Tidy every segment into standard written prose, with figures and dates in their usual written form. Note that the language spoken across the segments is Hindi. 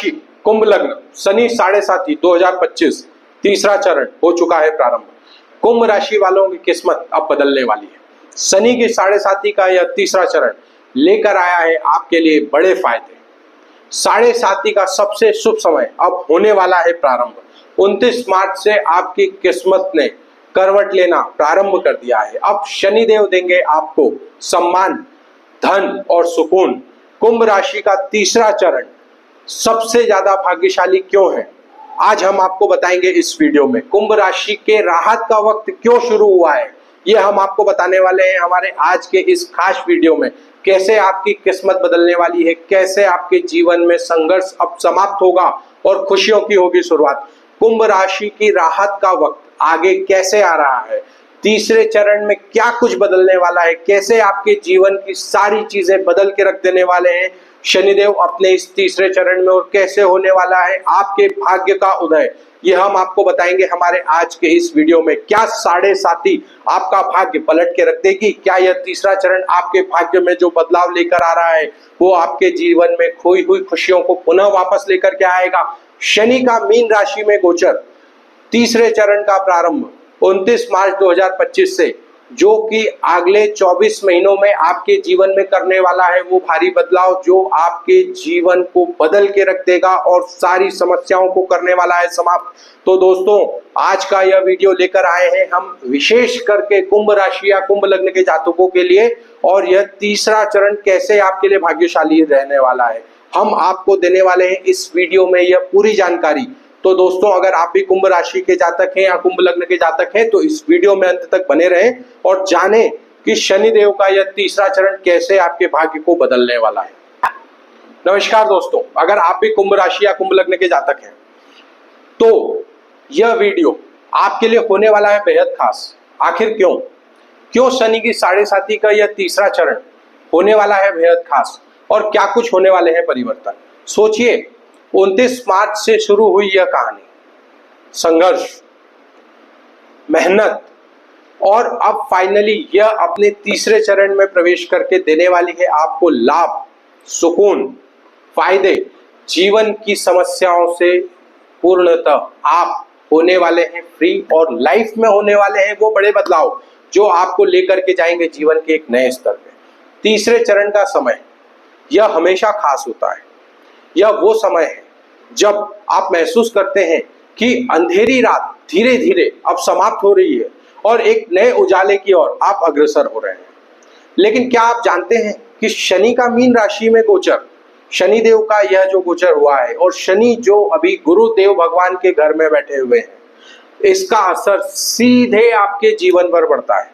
राशि कुंभ लग्न शनि 7.5 2025 तीसरा चरण हो चुका है प्रारंभ। कुंभ राशि वालों की किस्मत अब बदलने वाली है। शनि की 7.5 का यह तीसरा चरण लेकर आया है आपके लिए बड़े फायदे। 7.5 का सबसे शुभ समय अब होने वाला है प्रारंभ। 29 मार्च से आपकी किस्मत ने करवट लेना प्रारंभ कर दिया है। अब शनिदेव देंगे आपको सम्मान, धन और सुकून। कुंभ राशि का तीसरा चरण सबसे ज्यादा भाग्यशाली क्यों है, आज हम आपको बताएंगे इस वीडियो में। कुंभ राशि के राहत का वक्त क्यों शुरू हुआ है, ये हम आपको बताने वाले हैं हमारे आज के इस खास वीडियो में। कैसे आपकी किस्मत बदलने वाली है, कैसे आपके जीवन में संघर्ष अब समाप्त होगा और खुशियों की होगी शुरुआत। कुंभ राशि की राहत का वक्त आगे कैसे आ रहा है, तीसरे चरण में क्या कुछ बदलने वाला है, कैसे आपके जीवन की सारी चीजें बदल के रख देने वाले हैं शनिदेव अपने इस तीसरे चरण में, और कैसे होने वाला है आपके भाग्य का उदय, यह हम आपको बताएंगे हमारे आज के इस वीडियो में। क्या 7.5 आपका भाग्य पलट के रख देगी? क्या यह तीसरा चरण आपके भाग्य में जो बदलाव लेकर आ रहा है वो आपके जीवन में खोई हुई खुशियों को पुनः वापस लेकर के आएगा? शनि का मीन राशि में गोचर, तीसरे चरण का प्रारंभ 29 मार्च 2025 से, जो कि अगले 24 महीनों में आपके जीवन में करने वाला है वो भारी बदलाव, जो आपके जीवन को बदल के रख देगा और सारी समस्याओं को करने वाला है समाप्त। तो दोस्तों, आज का यह वीडियो लेकर आए हैं हम विशेष करके कुंभ राशि या कुंभ लग्न के जातकों के लिए, और यह तीसरा चरण कैसे आपके लिए भाग्यशाली रहने वाला है हम आपको देने वाले हैं इस वीडियो में यह पूरी जानकारी। तो दोस्तों, अगर आप भी कुंभ राशि के जातक हैं या कुंभ लग्न के जातक हैं तो इस वीडियो में अंत तक बने रहें और जानें कि शनिदेव का यह तीसरा चरण कैसे आपके भाग्य को बदलने वाला है। नमस्कार दोस्तों, अगर आप भी कुंभ राशि या कुंभ लग्न के जातक हैं तो यह वीडियो आपके लिए होने वाला है बेहद खास। आखिर क्यों शनि की 7.5 का यह तीसरा चरण होने वाला है बेहद खास, और क्या कुछ होने वाले हैं परिवर्तन। सोचिए, 29 मार्च से शुरू हुई यह कहानी, संघर्ष, मेहनत, और अब फाइनली यह अपने तीसरे चरण में प्रवेश करके देने वाली है आपको लाभ, सुकून, फायदे। जीवन की समस्याओं से पूर्णतः आप होने वाले हैं फ्री, और लाइफ में होने वाले हैं वो बड़े बदलाव जो आपको लेकर के जाएंगे जीवन के एक नए स्तर पे। तीसरे चरण का समय यह हमेशा खास होता है। यह वो समय है जब आप महसूस करते हैं कि अंधेरी रात धीरे धीरे अब समाप्त हो रही है और एक नए उजाले की ओर आप अग्रसर हो रहे हैं। लेकिन क्या आप जानते हैं कि शनि का मीन राशि में गोचर, शनिदेव का यह जो गोचर हुआ है, और शनि जो अभी गुरुदेव भगवान के घर में बैठे हुए हैं, इसका असर सीधे आपके जीवन पर पड़ता है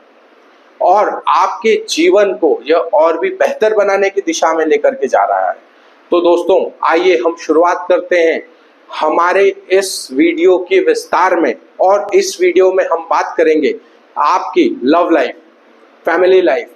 और आपके जीवन को यह और भी बेहतर बनाने की दिशा में लेकर के जा रहा है। तो दोस्तों, आइए हम शुरुआत करते हैं हमारे इस वीडियो के विस्तार में, और इस वीडियो में हम बात करेंगे आपकी लव लाइफ, फैमिली लाइफ,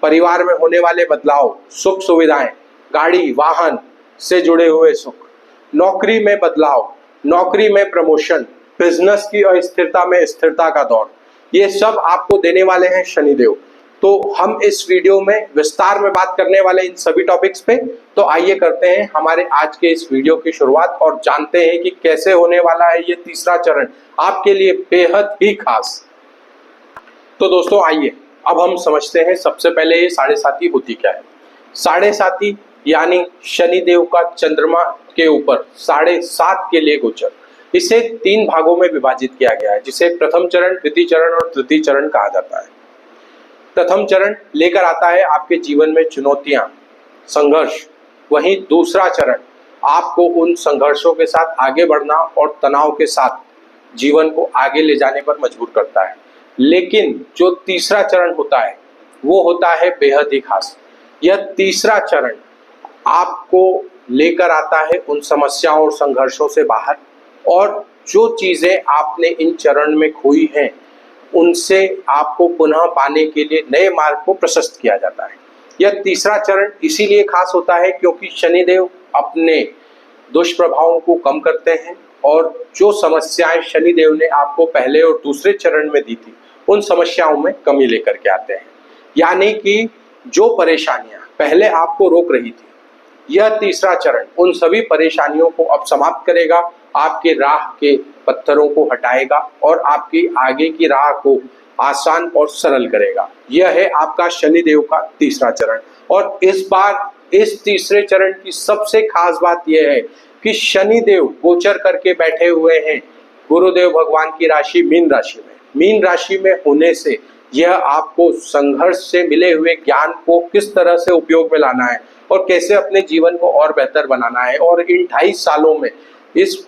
परिवार में होने वाले बदलाव, सुख सुविधाएं, गाड़ी वाहन से जुड़े हुए सुख, नौकरी में बदलाव, नौकरी में प्रमोशन, बिजनेस की अस्थिरता में स्थिरता का दौर, ये सब आपको देने वाले हैं शनिदेव। तो हम इस वीडियो में विस्तार में बात करने वाले इन सभी टॉपिक्स पे। तो आइए करते हैं हमारे आज के इस वीडियो की शुरुआत और जानते हैं कि कैसे होने वाला है ये तीसरा चरण आपके लिए बेहद ही खास। तो दोस्तों, आइए अब हम समझते हैं सबसे पहले ये 7.5 होती क्या है। 7.5 यानी शनिदेव का चंद्रमा के ऊपर 7.5 के लिए गोचर। इसे 3 भागों में विभाजित किया गया है, जिसे प्रथम चरण, द्वितीय चरण और तृतीय चरण कहा जाता है। प्रथम चरण लेकर आता है आपके जीवन में चुनौतियां, संघर्ष। वहीं दूसरा चरण आपको उन संघर्षों के साथ आगे बढ़ना और तनाव के साथ जीवन को आगे ले जाने पर मजबूर करता है। लेकिन जो तीसरा चरण होता है वो होता है बेहद ही खास। यह तीसरा चरण आपको लेकर आता है उन समस्याओं और संघर्षों से बाहर, और जो चीजें आपने इन चरण में खोई हैं उनसे आपको पुनः पाने के लिए नए मार्ग को प्रशस्त किया जाता है। यह तीसरा चरण इसीलिए खास होता है क्योंकि शनिदेव अपने दुष्प्रभावों को कम करते हैं, और जो समस्याएं शनिदेव ने आपको पहले और दूसरे चरण में दी थी उन समस्याओं में कमी लेकर के आते हैं। यानी कि जो परेशानियां पहले आपको रोक रही थी यह तीसरा चरण उन सभी परेशानियों को अब समाप्त करेगा, आपके राह के पत्थरों को हटाएगा और आपकी आगे की राह को आसान और सरल करेगा। यह है आपका शनिदेव का तीसरा चरण। और इस बार इस तीसरे चरण की सबसे खास बात यह है कि शनिदेव गोचर करके बैठे हुए हैं गुरुदेव भगवान की राशि मीन राशि में। मीन राशि में होने से यह आपको संघर्ष से मिले हुए ज्ञान को किस तरह से उपयोग में लाना है और कैसे अपने जीवन को और बेहतर बनाना है, और इन 2.5 सालों में इस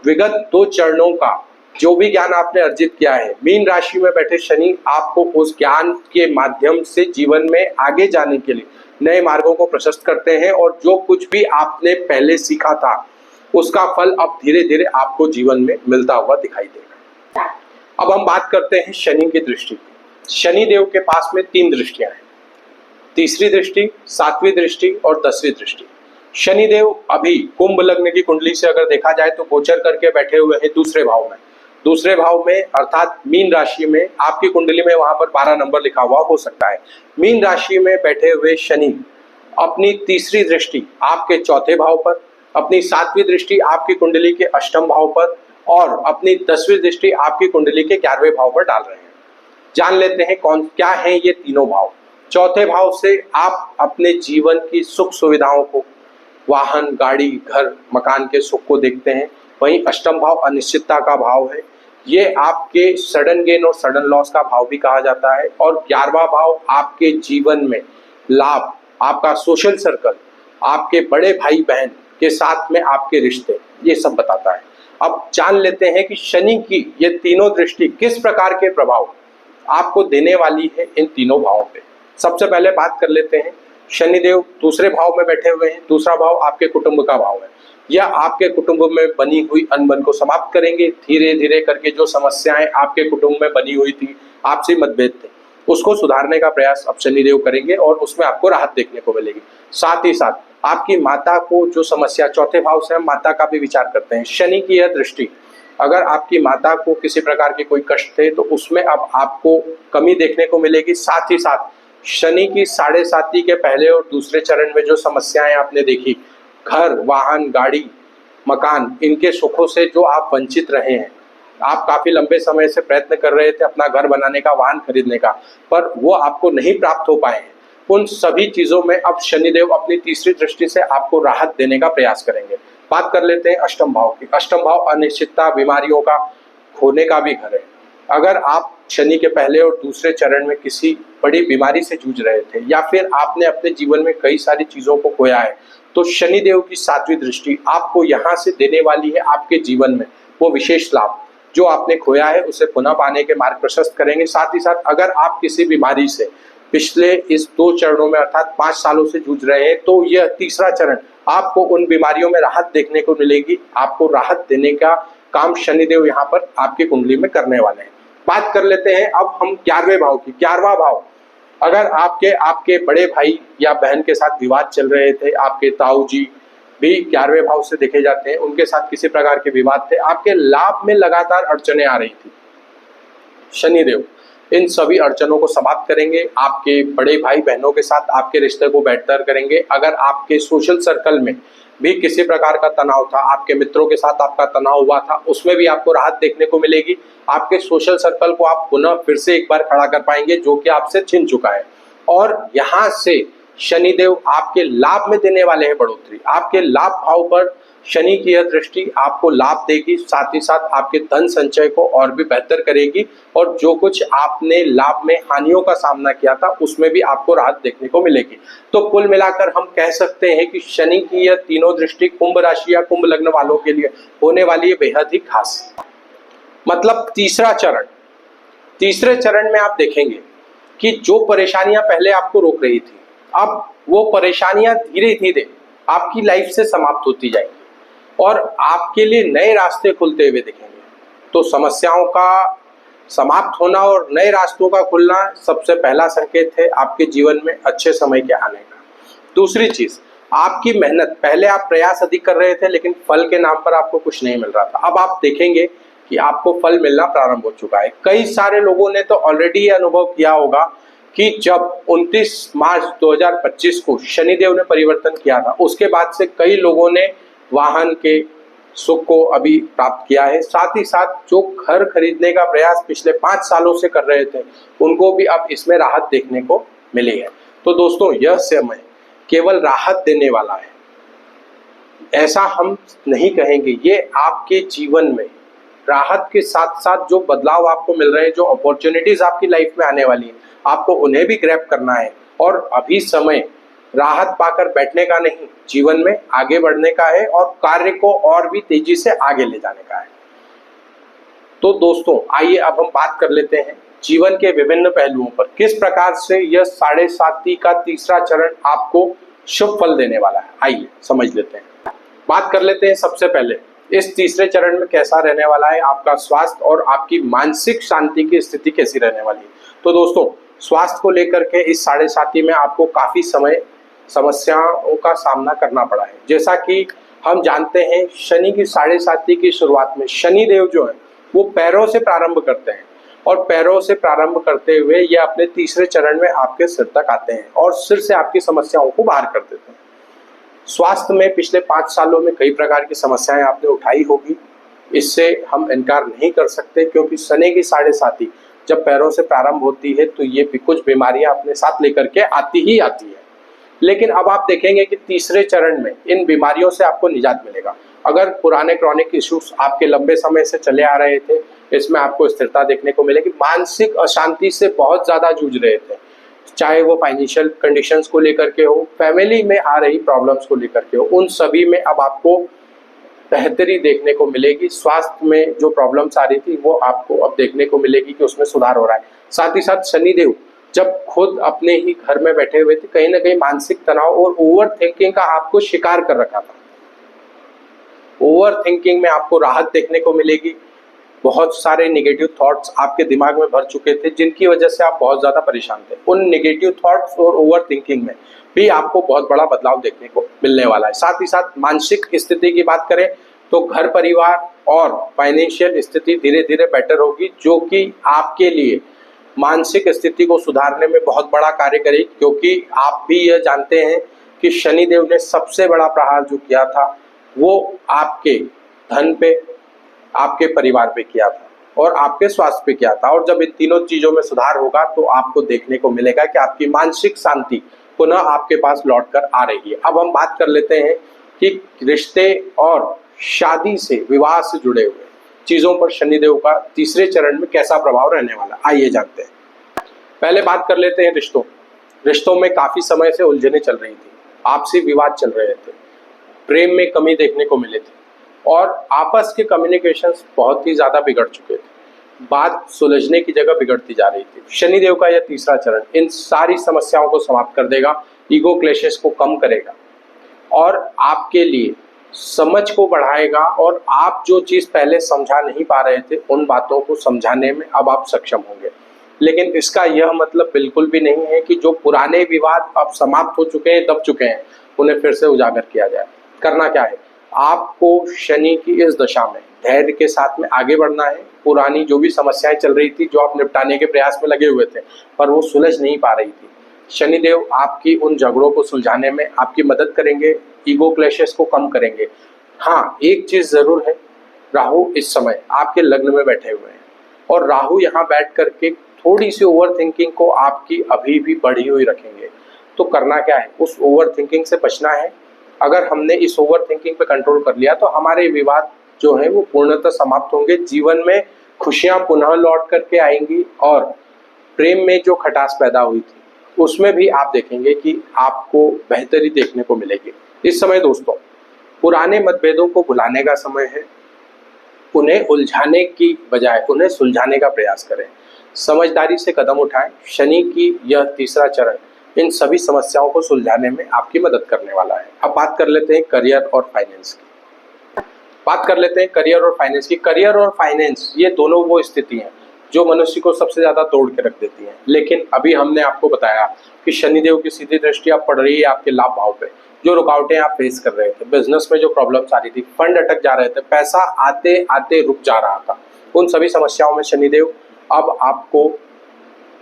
विगत 2 चरणों का जो भी ज्ञान आपने अर्जित किया है, मीन राशि में बैठे शनि आपको उस ज्ञान के माध्यम से जीवन में आगे जाने के लिए नए मार्गों को प्रशस्त करते हैं, और जो कुछ भी आपने पहले सीखा था उसका फल अब धीरे धीरे आपको जीवन में मिलता हुआ दिखाई देगा। अब हम बात करते हैं शनि की दृष्टि। शनि देव के पास में 3 दृष्टियां हैं, तीसरी दृष्टि, 7वीं दृष्टि और 10वीं दृष्टि। शनिदेव अभी कुंभ लग्न की कुंडली से अगर देखा जाए तो गोचर करके बैठे हुए हैं दूसरे भाव में। दूसरे भाव में अर्थात मीन राशि में, आपकी कुंडली में वहां पर 12 नंबर लिखा हुआ हो सकता है। मीन राशि में बैठे हुए शनि अपनी तीसरी दृष्टि आपके चौथे भाव पर, अपनी 7वीं दृष्टि आपकी कुंडली के अष्टम भाव पर और अपनी 10वीं दृष्टि आपकी कुंडली के 11वें भाव पर डाल रहे हैं। जान लेते हैं कौन क्या है ये तीनों भाव। चौथे भाव से आप अपने जीवन की सुख सुविधाओं को, वाहन, गाड़ी, घर, मकान के सुख को देखते हैं। वहीं अष्टम भाव अनिश्चितता का भाव है, ये आपके सडन गेन और सडन लॉस का भाव भी कहा जाता है। और 11वां भाव आपके जीवन में लाभ, आपका सोशल सर्कल, आपके बड़े भाई बहन के साथ में आपके रिश्ते, ये सब बताता है। अब जान लेते हैं कि शनि की ये तीनों दृष्टि किस प्रकार के प्रभाव आपको देने वाली है इन तीनों भावों पे। सबसे पहले बात कर लेते हैं, शनिदेव दूसरे भाव में बैठे हुए हैं। दूसरा भाव आपके कुटुंब का भाव है। यह आपके कुटुंब में बनी हुई अनबन को समाप्त करेंगे। धीरे धीरे करके जो समस्याएं आपके कुटुंब में बनी हुई थी, आपसी मतभेद थे, उसको सुधारने का प्रयास अब शनिदेव करेंगे और उसमें आपको राहत देखने को मिलेगी। साथ ही साथ आपकी माता को जो समस्या, चौथे भाव से हम माता का भी विचार करते हैं। शनि की यह दृष्टि, अगर आपकी माता को किसी प्रकार के कोई कष्ट थे तो उसमें अब आपको कमी देखने को मिलेगी। साथ ही साथ शनि की 7.5 के पहले और दूसरे चरण में जो समस्याएं आपने देखी, घर, वाहन, गाड़ी, मकान, इनके सुखों से जो आप वंचित रहे हैं, आप काफी लंबे समय से प्रयत्न कर रहे थे अपना घर बनाने का, वाहन खरीदने का, पर वो आपको नहीं प्राप्त हो पाए हैं। उन सभी चीजों में अब शनिदेव अपनी तीसरी दृष्टि से आपको राहत देने का प्रयास करेंगे। बात कर लेते हैं अष्टम भाव की। अष्टम भाव अनिश्चितता, बीमारियों का, खोने का भी घर है। अगर आप शनि के पहले और दूसरे चरण में किसी बड़ी बीमारी से जूझ रहे थे या फिर आपने अपने जीवन में कई सारी चीजों को खोया है, तो शनिदेव की 7वीं दृष्टि आपको यहाँ से देने वाली है आपके जीवन में वो विशेष लाभ। जो आपने खोया है उसे पुनः पाने के मार्ग प्रशस्त करेंगे। साथ ही साथ अगर आप किसी बीमारी से पिछले इस 2 चरणों में अर्थात 5 सालों से जूझ रहे हैं, तो यह तीसरा चरण आपको उन बीमारियों में राहत देखने को मिलेगी। आपको राहत देने का काम शनिदेव यहाँ पर आपकी कुंडली में करने वाले हैं। बात कर लेते हैं अब हम 11वें भाव की। 11वां भाव, अगर आपके बड़े भाई या बहन के साथ विवाद चल रहे थे, आपके ताऊ जी भी 11वें भाव से देखे जाते हैं, उनके साथ किसी प्रकार के विवाद थे, आपके लाभ में लगातार अड़चने आ रही थी, शनिदेव इन सभी अड़चनों को समाप्त करेंगे। आपके बड़े भाई बहनों के साथ आपके रिश्ते को बेहतर करेंगे। अगर आपके सोशल सर्कल में भी किसी प्रकार का तनाव था, आपके मित्रों के साथ आपका तनाव हुआ था, उसमें भी आपको राहत देखने को मिलेगी। आपके सोशल सर्कल को आप पुनः फिर से एक बार खड़ा कर पाएंगे जो कि आपसे छिन चुका है। और यहाँ से शनिदेव आपके लाभ में देने वाले हैं बढ़ोतरी। आपके लाभ भाव पर शनि की यह दृष्टि आपको लाभ देगी, साथ ही साथ आपके धन संचय को और भी बेहतर करेगी। और जो कुछ आपने लाभ में हानियों का सामना किया था उसमें भी आपको राहत देखने को मिलेगी। तो कुल मिलाकर हम कह सकते हैं कि शनि की यह तीनों दृष्टि कुंभ राशि या कुंभ लग्न वालों के लिए होने वाली है बेहद ही खास। मतलब तीसरे चरण में आप देखेंगे कि जो परेशानियां पहले आपको रोक रही थी, अब वो परेशानियां धीरे धीरे आपकी लाइफ से समाप्त होती जाएंगी और आपके लिए नए रास्ते खुलते हुए दिखेंगे। तो समस्याओं का समाप्त होना और नए रास्तों का खुलना सबसे पहला संकेत है आपके जीवन में अच्छे समय के आने का। दूसरी चीज, आपकी मेहनत, पहले आप प्रयास अधिक कर रहे थे लेकिन फल के नाम पर आपको कुछ नहीं मिल रहा था, अब आप देखेंगे कि आपको फल मिलना प्रारंभ हो चुका है। कई सारे लोगों ने तो ऑलरेडी ये अनुभव किया होगा कि जब 29 मार्च 2025 को शनिदेव ने परिवर्तन किया था, उसके बाद से कई लोगों ने वाहन के सुख को अभी प्राप्त किया है। साथ ही साथ जो घर खरीदने का प्रयास पिछले 5 सालों से कर रहे थे, उनको भी अब इसमें राहत देखने को मिली है। तो दोस्तों, यह समय केवल राहत देने वाला है, ऐसा हम नहीं कहेंगे। ये आपके जीवन में राहत के साथ साथ जो बदलाव आपको मिल रहे हैं, जो अपॉर्चुनिटीज आपकी लाइफ में आने वाली है, आपको उन्हें भी ग्रैब करना है। और अभी समय राहत पाकर बैठने का नहीं, जीवन में आगे बढ़ने का है और कार्य को और भी तेजी से आगे ले जाने का है। तो दोस्तों, आइए अब हम बात कर लेते हैं जीवन के विभिन्न पहलुओं पर, किस प्रकार से यह 7.5 का तीसरा चरण आपको शुभ फल देने वाला है। आइए समझ लेते हैं। बात कर लेते हैं सबसे पहले इस तीसरे चरण में कैसा रहने वाला है आपका स्वास्थ्य और आपकी मानसिक शांति की स्थिति कैसी रहने वाली है। तो दोस्तों, स्वास्थ्य को लेकर के इस 7.5 में आपको काफी समय समस्याओं का सामना करना पड़ा है। जैसा कि हम जानते हैं, शनि की 7.5 की शुरुआत में शनिदेव जो है वो पैरों से प्रारंभ करते हैं और पैरों से प्रारंभ करते हुए ये अपने तीसरे चरण में आपके सिर तक आते हैं और सिर से आपकी समस्याओं को बाहर कर देते हैं। स्वास्थ्य में पिछले 5 सालों में कई प्रकार की समस्याएं आपने उठाई होगी, इससे हम इनकार नहीं कर सकते, क्योंकि शनि की 7.5 जब पैरों से प्रारंभ होती है तो ये भी कुछ बीमारियां अपने साथ लेकर के आती ही आती है। लेकिन अब आप देखेंगे कि तीसरे चरण में इन बीमारियों से आपको निजात मिलेगा। अगर पुराने क्रॉनिक इश्यूज आपके लंबे समय से चले आ रहे थे, इसमें आपको स्थिरता देखने को मिलेगी। मानसिक अशांति से बहुत ज्यादा जूझ रहे थे, चाहे वो फाइनेंशियल कंडीशंस को लेकर के हो, फैमिली में आ रही प्रॉब्लम्स को लेकर के हो, उन सभी में अब आपको बेहतरी देखने को मिलेगी। स्वास्थ्य में जो प्रॉब्लम्स आ रही थी वो आपको अब देखने को मिलेगी कि उसमें सुधार हो रहा है। साथ ही साथ शनिदेव जब खुद अपने ही घर में बैठे हुए थे, कहीं ना कहीं मानसिक तनाव और ओवर थिंकिंग का आपको शिकार कर रखा था। ओवर थिंकिंग में आपको राहत देखने को मिलेगी। बहुत सारे नेगेटिव थॉट्स आपके दिमाग में भर चुके थे, जिनकी वजह से आप बहुत ज्यादा परेशान थे। उन नेगेटिव थॉट्स और ओवर थिंकिंग में भी आपको बहुत बड़ा बदलाव देखने को मिलने वाला है। साथ ही साथ मानसिक स्थिति की बात करें तो घर परिवार और फाइनेंशियल स्थिति धीरे धीरे बेटर होगी, जो कि आपके लिए मानसिक स्थिति को सुधारने में बहुत बड़ा कार्य करेगी। क्योंकि आप भी यह जानते हैं कि शनिदेव ने सबसे बड़ा प्रहार जो किया था वो आपके धन पे, आपके परिवार पे किया था और आपके स्वास्थ्य पे किया था। और जब इन तीनों चीजों में सुधार होगा तो आपको देखने को मिलेगा कि आपकी मानसिक शांति पुनः आपके पास लौट कर आ रही है। अब हम बात कर लेते हैं कि रिश्ते और शादी से, विवाह से जुड़े हुए चीजों पर शनिदेव का तीसरे चरण में कैसा प्रभाव रहने वाला, आइए जानते हैं। पहले बात कर लेते हैं रिश्तों में काफी समय से उलझने चल रही थी, आपसी विवाद चल रहे थे, प्रेम में कमी देखने को मिली थी और आपस के कम्युनिकेशंस बहुत ही ज्यादा बिगड़ चुके थे। बात सुलझने की जगह बिगड़ती जा रही थी। शनिदेव का यह तीसरा चरण इन सारी समस्याओं को समाप्त कर देगा, ईगो क्लेशेस को कम करेगा और आपके लिए समझ को बढ़ाएगा। और आप जो चीज पहले समझा नहीं पा रहे थे, उन बातों को समझाने में अब आप सक्षम होंगे। लेकिन इसका यह मतलब बिल्कुल भी नहीं है कि जो पुराने विवाद अब समाप्त हो चुके हैं, दब चुके हैं, उन्हें फिर से उजागर किया जाए। करना क्या है, आपको शनि की इस दशा में धैर्य के साथ में आगे बढ़ना है। पुरानी जो भी समस्याएं चल रही थी, जो आप निपटाने के प्रयास में लगे हुए थे पर वो सुलझ नहीं पा रही थी, शनिदेव आपकी उन झगड़ों को सुलझाने में आपकी मदद करेंगे, ईगो क्लैशेस को कम करेंगे। हाँ, एक चीज जरूर है, राहु इस समय आपके लग्न में बैठे हुए हैं और राहु यहाँ बैठ करके थोड़ी सी ओवर थिंकिंग को आपकी अभी भी बढ़ी हुई रखेंगे। तो करना क्या है, उस ओवर थिंकिंग से बचना है। अगर हमने इस ओवर थिंकिंग पे कंट्रोल कर लिया तो हमारे विवाद जो है वो पूर्णतः समाप्त होंगे, जीवन में खुशियां पुनः लौट करके आएंगी और प्रेम में जो खटास पैदा हुई थी उसमें भी आप देखेंगे कि आपको बेहतरी देखने को मिलेगी। इस समय दोस्तों, पुराने मतभेदों को भुलाने का समय है। उन्हें उलझाने की बजाय उन्हें सुलझाने का प्रयास करें, समझदारी से कदम उठाएं। शनि की यह तीसरा चरण इन सभी समस्याओं को सुलझाने में आपकी मदद करने वाला है। अब बात कर लेते हैं करियर और फाइनेंस की। करियर और फाइनेंस ये दोनों वो स्थिति हैं जो मनुष्य को सबसे ज्यादा तोड़ के रख देती हैं। लेकिन अभी हमने आपको बताया कि शनिदेव की सीधी दृष्टि अब पड़ रही है आपके लाभ भाव पे। जो रुकावटें आप फेस कर रहे थे, बिजनेस में जो प्रॉब्लम्स आ रही थी, फंड अटक जा रहे थे, पैसा आते आते रुक जा रहा था, उन सभी समस्याओं में शनिदेव अब आपको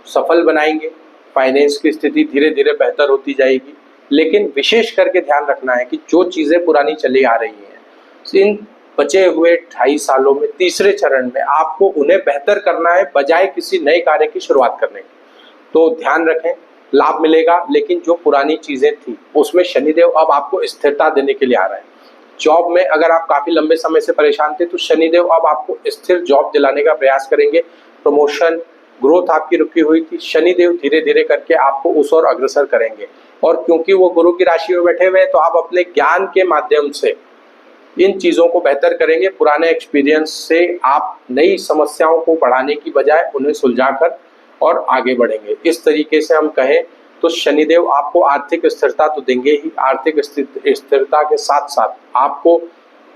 सफल बनाएंगे। फाइनेंस की स्थिति धीरे धीरे बेहतर होती जाएगी। लेकिन विशेष करके ध्यान रखना है कि जो चीज़ें पुरानी चली आ रही हैं, इन बचे हुए 2.5 सालों में तीसरे चरण में आपको उन्हें बेहतर करना है बजाय किसी नए कार्य की शुरुआत करने की। तो ध्यान रखें, लाभ मिलेगा, लेकिन जो पुरानी चीज़ें थी उसमें शनिदेव अब आपको स्थिरता देने के लिए आ रहा है। जॉब में अगर आप काफ़ी लंबे समय से परेशान थे तो शनिदेव अब आपको स्थिर जॉब दिलाने का प्रयास करेंगे। प्रमोशन, ग्रोथ आपकी रुकी हुई थी, शनिदेव धीरे धीरे करके आपको उस ओर अग्रसर करेंगे। और क्योंकि वो गुरु की राशि में बैठे हुए हैं तो आप अपने ज्ञान के माध्यम से इन चीज़ों को बेहतर करेंगे। पुराने एक्सपीरियंस से आप नई समस्याओं को बढ़ाने की बजाय उन्हें सुलझाकर और आगे बढ़ेंगे। इस तरीके से हम कहें तो शनिदेव आपको आर्थिक स्थिरता तो देंगे ही, आर्थिक स्थिरता के साथ साथ आपको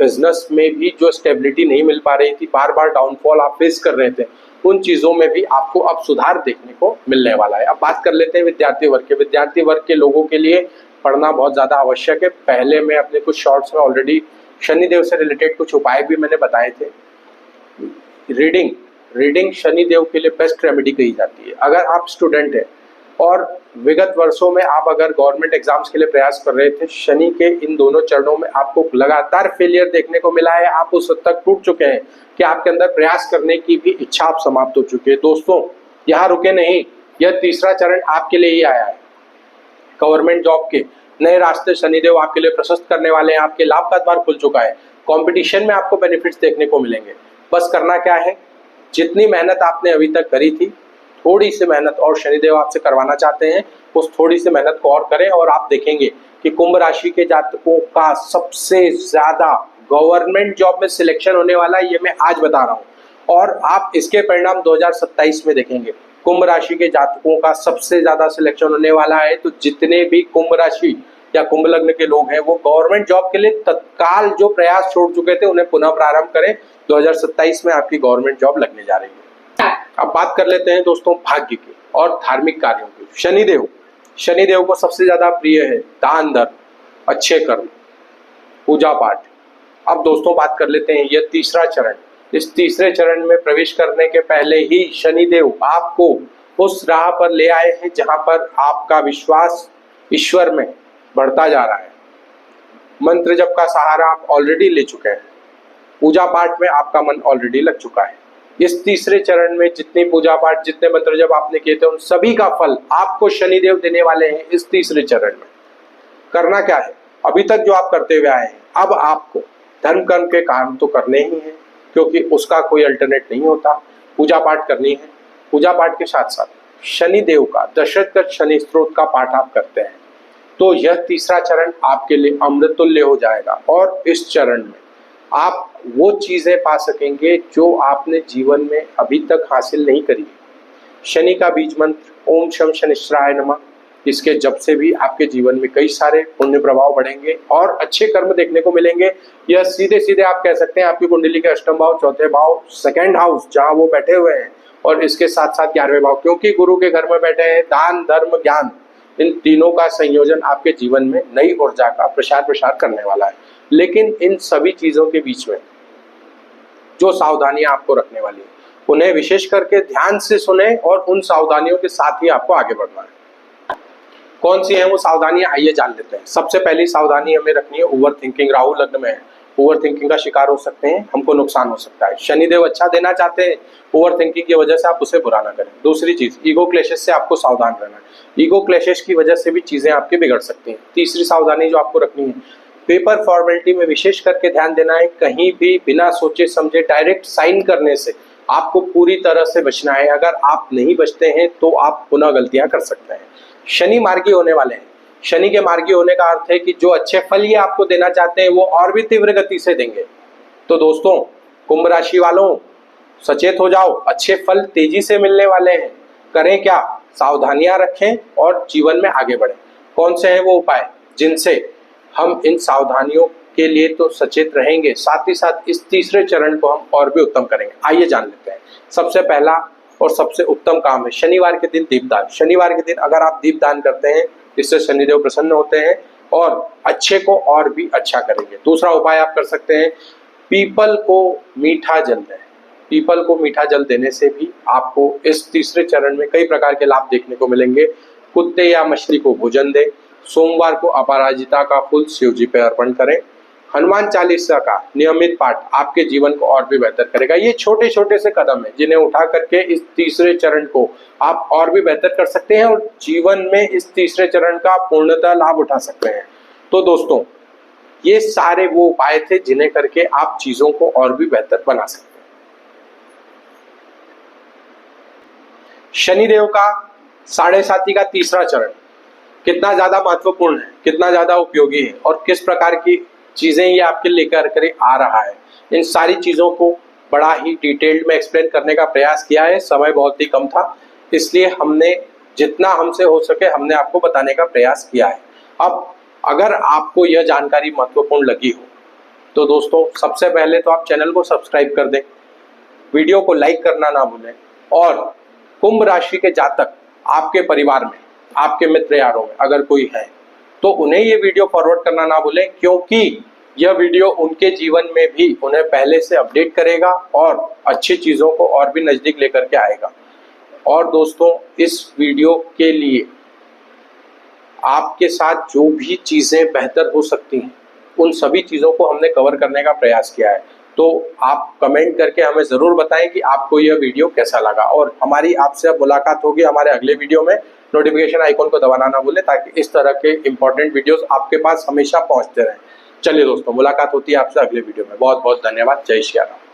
बिजनेस में भी जो स्टेबिलिटी नहीं मिल पा रही थी, बार बार डाउनफॉल आप फेस कर रहे थे, उन चीज़ों में भी आपको अब सुधार देखने को मिलने वाला है। अब बात कर लेते हैं विद्यार्थी वर्ग के। विद्यार्थी वर्ग के लोगों के लिए पढ़ना बहुत ज़्यादा आवश्यक है। पहले मैं अपने कुछ शॉर्ट्स में ऑलरेडी शनिदेव से रिलेटेड कुछ उपाय भी मैंने बताए थे। रीडिंग शनिदेव के लिए बेस्ट रेमेडी कही जाती है। अगर आप स्टूडेंट हैं और विगत वर्षों में आप अगर गवर्नमेंट एग्जाम्स के लिए प्रयास कर रहे थे, शनि के इन दोनों चरणों में आपको लगातार फेलियर देखने को मिला है, आप उस हद तक टूट चुके हैं कि आपके अंदर प्रयास करने की भी इच्छा आप समाप्त हो चुकी है। दोस्तों, यहाँ रुके नहीं, यह तीसरा चरण आपके लिए ही आया है। गवर्नमेंट जॉब के नए रास्ते शनिदेव आपके लिए प्रशस्त करने वाले हैं। आपके लाभ का द्वार खुल चुका है। कंपटीशन में आपको बेनिफिट्स देखने को मिलेंगे। बस करना क्या है, जितनी मेहनत आपने अभी तक करी थी, थोड़ी सी मेहनत और शनिदेव आपसे करवाना चाहते हैं, उस थोड़ी सी मेहनत को और करें और आप देखेंगे कि कुंभ राशि के जातकों का सबसे ज्यादा गवर्नमेंट जॉब में सिलेक्शन होने वाला है। ये मैं आज बता रहा हूँ और आप इसके परिणाम 2027 में देखेंगे। कुंभ राशि के जातकों का सबसे ज्यादा सिलेक्शन होने वाला है। तो जितने भी कुंभ राशि या कुंभ लग्न के लोग हैं वो गवर्नमेंट जॉब के लिए तत्काल जो प्रयास छोड़ चुके थे उन्हें पुनः प्रारंभ करें। 2027 में आपकी गवर्नमेंट जॉब लगने जा रही है। अब बात कर लेते हैं दोस्तों भाग्य की और धार्मिक कार्यों की। शनिदेव को सबसे ज्यादा प्रिय है दान धर्म, अच्छे कर्म, पूजा पाठ। अब दोस्तों बात कर लेते हैं यह तीसरा चरण। इस तीसरे चरण में प्रवेश करने के पहले ही शनिदेव आपको उस राह पर ले आए हैं जहां पर आपका विश्वास ईश्वर में बढ़ता जा रहा है। मंत्र जप का सहारा आप ऑलरेडी ले चुके हैं। पूजा पाठ में आपका मन ऑलरेडी लग चुका है। इस तीसरे चरण में जितनी पूजा पाठ, जितने मंत्र जप आपने किए थे, उन सभी का फल आपको शनिदेव देने वाले हैं। इस तीसरे चरण में करना क्या है, अभी तक जो आप करते हुए आए हैं, अब आपको धर्म कर्म के काम तो करने ही हैं क्योंकि उसका कोई अल्टरनेट नहीं होता। पूजा पाठ करनी है। पूजा पाठ के साथ साथ शनिदेव का दशरथ शनि स्त्रोत का पाठ आप करते हैं तो यह तीसरा चरण आपके लिए अमृत तुल्य हो जाएगा। और इस चरण में आप वो चीजें पा सकेंगे जो आपने जीवन में अभी तक हासिल नहीं करी। शनि का बीज मंत्र ओम शम शनिश्चराय नमः, इसके जप से भी आपके जीवन में कई सारे पुण्य प्रभाव बढ़ेंगे और अच्छे कर्म देखने को मिलेंगे। यह सीधे सीधे आप कह सकते हैं आपकी कुंडली के अष्टम भाव, चौथे भाव, सेकंड हाउस जहां वो बैठे हुए हैं, और इसके साथ साथ 11वें भाव, क्योंकि गुरु के घर में बैठे हैं। दान धर्म ज्ञान, इन तीनों का संयोजन आपके जीवन में नई ऊर्जा का प्रसार करने वाला है। लेकिन इन सभी चीजों के बीच में जो सावधानियां आपको रखने वाली है उन्हें विशेष करके ध्यान से सुने और उन सावधानियों के साथ ही आपको आगे बढ़ना है। कौन सी है वो सावधानियां, आइए जान लेते हैं। सबसे पहली सावधानी हमें रखनी है ओवर थिंकिंग। राहु लग्न में है, ओवर थिंकिंग का शिकार हो सकते हैं, हमको नुकसान हो सकता है। शनिदेव अच्छा देना चाहते हैं, ओवर थिंकिंग की वजह से आप उसे बुरा ना करें। दूसरी चीज, ईगो क्लैशेस से आपको सावधान रहना है। ईगो क्लैशेस की वजह से भी चीजें आपकी बिगड़ सकती हैं। तीसरी सावधानी जो आपको रखनी है, पेपर फॉर्मेलिटी में विशेष करके ध्यान देना है। कहीं भी बिना सोचे समझे डायरेक्ट साइन करने से आपको पूरी तरह से बचना है। अगर आप नहीं बचते हैं तो आप पुनः गलतियां कर सकते हैं। शनि मार्गी होने वाले हैं। शनि के मार्गी होने का अर्थ है कि जो अच्छे फल ये आपको देना चाहते हैं वो और भी तीव्र गति से देंगे। तो दोस्तों, कुंभ राशि वालों, सचेत हो जाओ, अच्छे फल तेजी से मिलने वाले हैं। करें क्या, सावधानियां रखें और जीवन में आगे बढ़ें। कौन से हैं वो उपाय जिनसे हम इन सावधानियों के लिए तो सचेत रहेंगे, साथ ही साथ इस तीसरे चरण को हम और भी उत्तम करेंगे। आइए जान लेते हैं। सबसे पहला और सबसे उत्तम काम है शनिवार के दिन दीपदान। शनिवार के दिन अगर आप दीपदान करते हैं इससे शनिदेव प्रसन्न होते हैं और अच्छे को और भी अच्छा करेंगे। दूसरा उपाय आप कर सकते हैं, पीपल को मीठा जल दें। पीपल को मीठा जल देने से भी आपको इस तीसरे चरण में कई प्रकार के लाभ देखने को मिलेंगे। कुत्ते या मछली को भोजन दें। सोमवार को अपराजिता का फूल शिव जी पे अर्पण करें। हनुमान चालीसा का नियमित पाठ आपके जीवन को और भी बेहतर करेगा। ये छोटे छोटे से कदम हैं जिन्हें उठा करके इस तीसरे चरण को आप और भी बेहतर कर सकते हैं और जीवन में इस तीसरे चरण का पूर्णतः लाभ उठा सकते हैं। तो दोस्तों, ये सारे वो उपाय थे जिन्हें करके आप चीजों को और भी बेहतर बना सकते हैं। शनिदेव का 7.5 का तीसरा चरण कितना ज्यादा महत्वपूर्ण है, कितना ज्यादा उपयोगी है और किस प्रकार की चीजें ये आपके लेकर के आ रहा है, इन सारी चीजों को बड़ा ही डिटेल्ड में एक्सप्लेन करने का प्रयास किया है। समय बहुत ही कम था, इसलिए हमने जितना हमसे हो सके हमने आपको बताने का प्रयास किया है। अब अगर आपको यह जानकारी महत्वपूर्ण लगी हो तो दोस्तों, सबसे पहले तो आप चैनल को सब्सक्राइब कर दें, वीडियो को लाइक करना ना भूलें और कुंभ राशि के जातक आपके परिवार में, आपके मित्र यारों में अगर कोई है तो उन्हें ये वीडियो फॉरवर्ड करना ना भूलें, क्योंकि यह वीडियो उनके जीवन में भी उन्हें पहले से अपडेट करेगा और अच्छी चीज़ों को और भी नज़दीक लेकर के आएगा। और दोस्तों, इस वीडियो के लिए आपके साथ जो भी चीज़ें बेहतर हो सकती हैं उन सभी चीज़ों को हमने कवर करने का प्रयास किया है। तो आप कमेंट करके हमें ज़रूर बताएं कि आपको यह वीडियो कैसा लगा और हमारी आपसे अब मुलाकात होगी हमारे अगले वीडियो में। नोटिफिकेशन आइकॉन को दबाना ना भूलें ताकि इस तरह के इंपॉर्टेंट वीडियोस आपके पास हमेशा पहुंचते रहें। चलिए दोस्तों, मुलाकात होती है आपसे अगले वीडियो में। बहुत बहुत धन्यवाद। जय श्री राम।